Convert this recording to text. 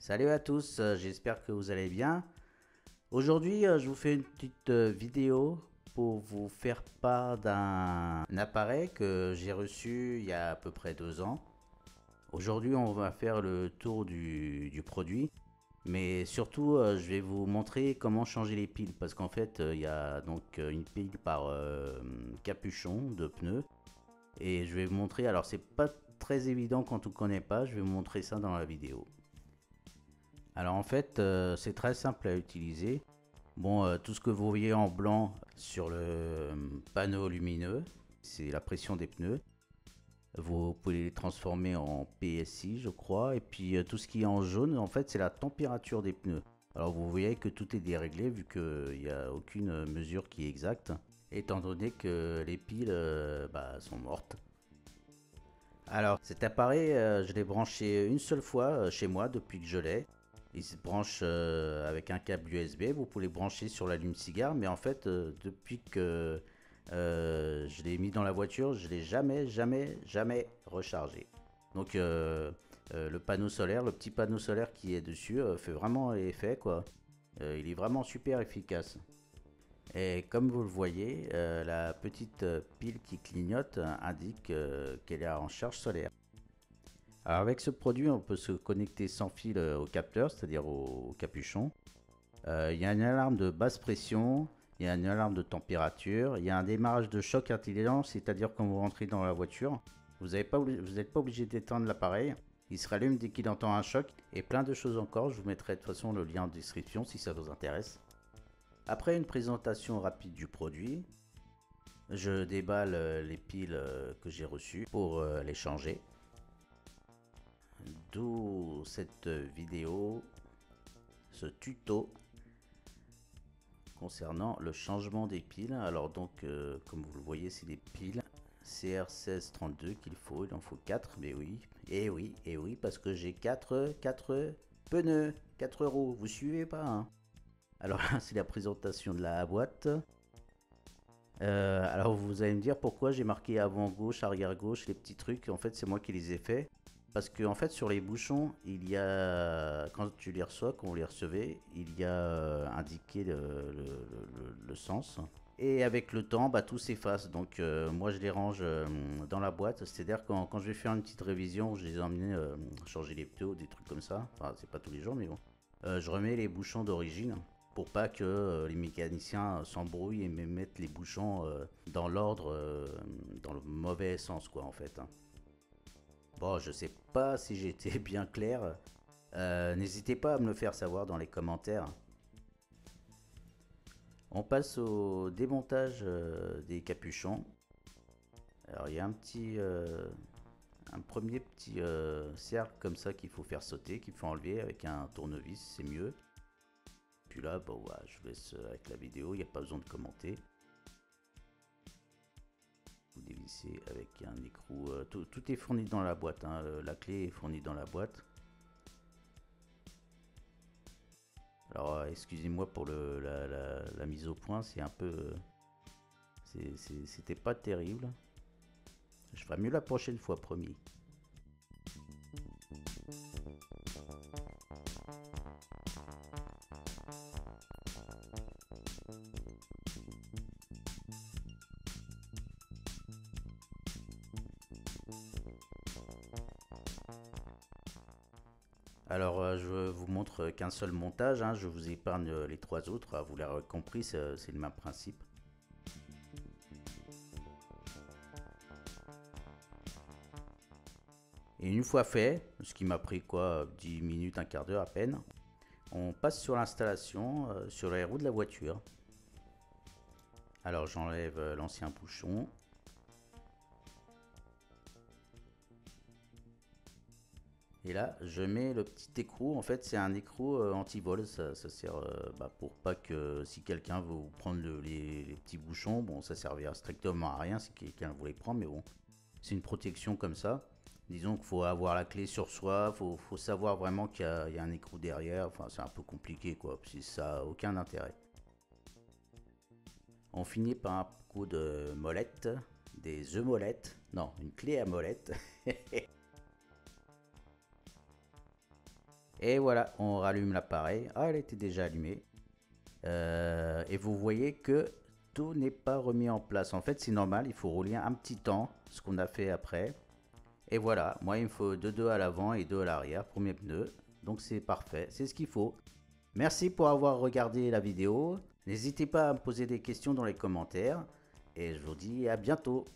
Salut à tous, j'espère que vous allez bien. Aujourd'hui, je vous fais une petite vidéo pour vous faire part d'un appareil que j'ai reçu il y a à peu près 2 ans. Aujourd'hui, on va faire le tour du produit, mais surtout, je vais vous montrer comment changer les piles parce qu'en fait, il y a donc une pile par capuchon de pneu et je vais vous montrer. Alors, c'est pas très évident quand on ne connaît pas, je vais vous montrer ça dans la vidéo. Alors en fait, c'est très simple à utiliser. Bon, tout ce que vous voyez en blanc sur le panneau lumineux, c'est la pression des pneus. Vous pouvez les transformer en PSI, je crois. Et puis tout ce qui est en jaune, en fait, c'est la température des pneus. Alors vous voyez que tout est déréglé vu qu'il n'y a aucune mesure qui est exacte, étant donné que les piles sont mortes. Alors cet appareil, je l'ai branché une seule fois chez moi depuis que je l'ai. Il se branche avec un câble USB. Vous pouvez le brancher sur l'allume-cigare, mais en fait, depuis que je l'ai mis dans la voiture, je l'ai jamais rechargé. Donc, le panneau solaire, le petit panneau solaire qui est dessus, fait vraiment effet, quoi. Il est vraiment super efficace. Et comme vous le voyez, la petite pile qui clignote indique qu'elle est en charge solaire. Alors avec ce produit, on peut se connecter sans fil au capteur, c'est-à-dire au capuchon. Il y a une alarme de basse pression, il y a une alarme de température, il y a un démarrage de choc intelligent, c'est-à-dire quand vous rentrez dans la voiture, vous n'êtes pas obligé d'éteindre l'appareil. Il se rallume dès qu'il entend un choc et plein de choses encore. Je vous mettrai de toute façon le lien en description si ça vous intéresse. Après une présentation rapide du produit, je déballe les piles que j'ai reçues pour les changer. D'où cette vidéo, ce tuto concernant le changement des piles. Alors donc comme vous le voyez, c'est des piles CR1632 qu'il faut, il en faut 4, mais oui, et oui, parce que j'ai 4 pneus, 4 roues, vous suivez pas hein. Alors là c'est la présentation de la boîte. Alors vous allez me dire pourquoi j'ai marqué avant gauche, arrière gauche, les petits trucs, en fait c'est moi qui les ai fait. Parce que en fait sur les bouchons, il y a, quand tu les reçois, quand vous les recevez, il y a indiqué le sens. Et avec le temps, tout s'efface. Donc moi je les range dans la boîte. C'est-à-dire quand je vais faire une petite révision, je les emmène changer les pneus ou des trucs comme ça. Enfin c'est pas tous les jours mais bon. Je remets les bouchons d'origine pour pas que les mécaniciens s'embrouillent et me mettent les bouchons dans l'ordre, dans le mauvais sens quoi en fait. Bon, je sais pas si j'ai été bien clair. N'hésitez pas à me le faire savoir dans les commentaires. On passe au démontage des capuchons. Alors il y a un premier petit cercle comme ça qu'il faut faire sauter, qu'il faut enlever avec un tournevis, c'est mieux. Puis là, bon, je vous laisse avec la vidéo, il n'y a pas besoin de commenter. Vous dévissez avec un écrou. Tout est fourni dans la boîte, hein, la clé est fournie dans la boîte. Alors excusez-moi pour la mise au point, c'est un peu... C'était pas terrible. Je ferai mieux la prochaine fois, promis. Alors je vous montre qu'un seul montage, hein, je vous épargne les 3 autres, vous l'avez compris, c'est le même principe. Et une fois fait, ce qui m'a pris quoi, 10 minutes, un quart d'heure à peine, on passe sur l'installation sur les roues de la voiture. Alors j'enlève l'ancien bouchon. Et là, je mets le petit écrou. En fait, c'est un écrou anti-vol. Ça sert pour pas que si quelqu'un veut vous prendre les petits bouchons, bon, ça servira strictement à rien si quelqu'un voulait prendre, mais bon, c'est une protection comme ça. Disons qu'il faut avoir la clé sur soi, faut savoir vraiment qu'il y a un écrou derrière. Enfin, c'est un peu compliqué, quoi, parce que ça n'a aucun intérêt. On finit par un coup de molette, des œufs molettes. Non, une clé à molette. Et voilà, on rallume l'appareil. Ah, elle était déjà allumée. Et vous voyez que tout n'est pas remis en place. En fait, c'est normal, il faut rouler un petit temps, ce qu'on a fait après. Et voilà, moi il me faut deux à l'avant et deux à l'arrière pour mes pneus. Donc c'est parfait, c'est ce qu'il faut. Merci pour avoir regardé la vidéo. N'hésitez pas à me poser des questions dans les commentaires. Et je vous dis à bientôt.